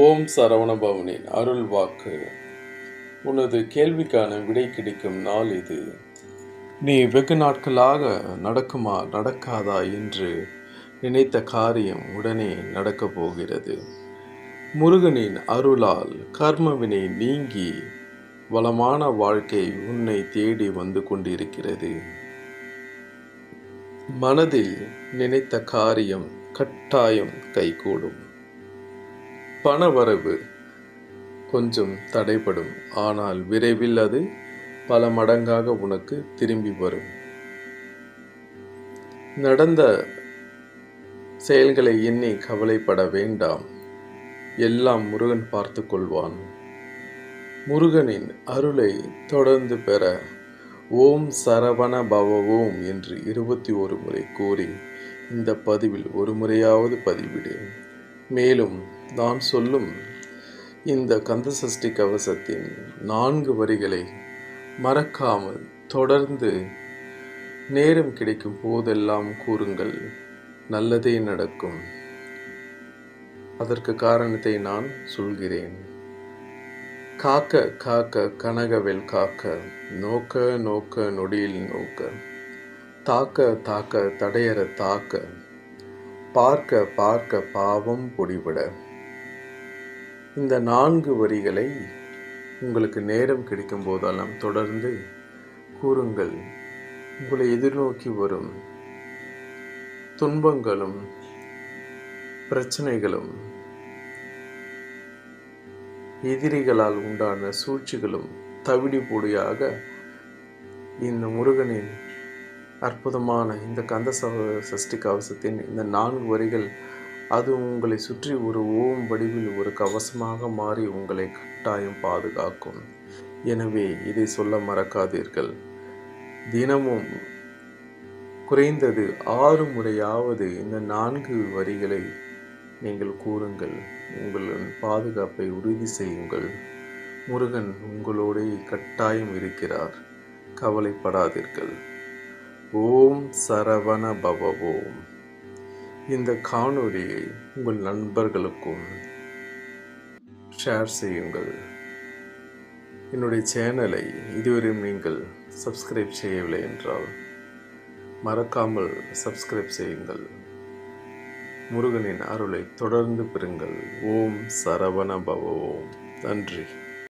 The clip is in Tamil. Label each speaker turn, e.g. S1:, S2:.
S1: ஓம் சரவணபவனின் அருள் வாக்கு. உனது கேள்விக்கான விடை கிடைக்கும் நாள் இது. நீ வெகு நாட்களாக நடக்குமா நடக்காதா என்று நினைத்த காரியம் உடனே நடக்கப் போகிறது. முருகனின் அருளால் கர்மவினை நீங்கி வளமான வாழ்க்கை உன்னை தேடி வந்து கொண்டிருக்கிறது. மனதில் நினைத்த காரியம் கட்டாயம் கைகூடும். பணவரவு கொஞ்சம் தடைபடும், ஆனால் விரைவில் அது பல மடங்காக உனக்கு திரும்பி வரும். நடந்த செயல்களை எண்ணி கவலைப்பட வேண்டாம், எல்லாம் முருகன் பார்த்து கொள்வான். முருகனின் அருளை தொடர்ந்து பெற ஓம் சரவண பவவோம் என்று 21 முறை கூறி இந்த பதிவில் ஒரு முறையாவது பதிவிடு. மேலும் நான் சொல்லும் இந்த கந்தசஷ்டி கவசத்தின் 4 வரிகளை மறக்காமல் தொடர்ந்து நேரம் கிடைக்கும் போதெல்லாம் கூறுங்கள், நல்லதே நடக்கும். அதற்கு காரணத்தை நான் சொல்கிறேன். காக்க காக்க கனகவேல் காக்க, நோக்க நோக்க நொடியில் நோக்க, தாக்க தாக்க தடையற தாக்க, பார்க்க பார்க்க பாவம் பொடிபட. இந்த 4 வரிகளை உங்களுக்கு நேரம் கிடைக்கும் போதெல்லாம் தொடர்ந்து கூறுங்கள். உங்களை எதிர்நோக்கி வரும் துன்பங்களும் பிரச்சனைகளும் எதிரிகளால் உண்டான சூழ்ச்சிகளும் தவிடு பொடியாக இந்த முருகனின் அற்புதமான இந்த கந்த சஷ்டி கவசத்தின் இந்த 4 வரிகள் அது உங்களை சுற்றி ஒரு ஓம் வடிவில் ஒரு கவசமாக மாறி உங்களை கட்டாயம் பாதுகாக்கும். எனவே இதை சொல்ல மறக்காதீர்கள். தினமும் குறைந்தது 6 முறையாவது இந்த 4 வரிகளை நீங்கள் கூறுங்கள். உங்களின் பாதுகாப்பை உறுதி செய்யுங்கள். முருகன் உங்களோடு கட்டாயம் இருக்கிறார், கவலைப்படாதீர்கள். ஓம் சரவண பவவோம். இந்த காணொளியை உங்கள் நண்பர்களுக்கும் ஷேர் செய்யுங்கள். என்னுடைய சேனலை இதுவரையும் நீங்கள் சப்ஸ்கிரைப் செய்யவில்லை என்றால் மறக்காமல் சப்ஸ்கிரைப் செய்யுங்கள். முருகனின் அருளை தொடர்ந்து பெறுங்கள். ஓம் சரவண பவவோம். நன்றி.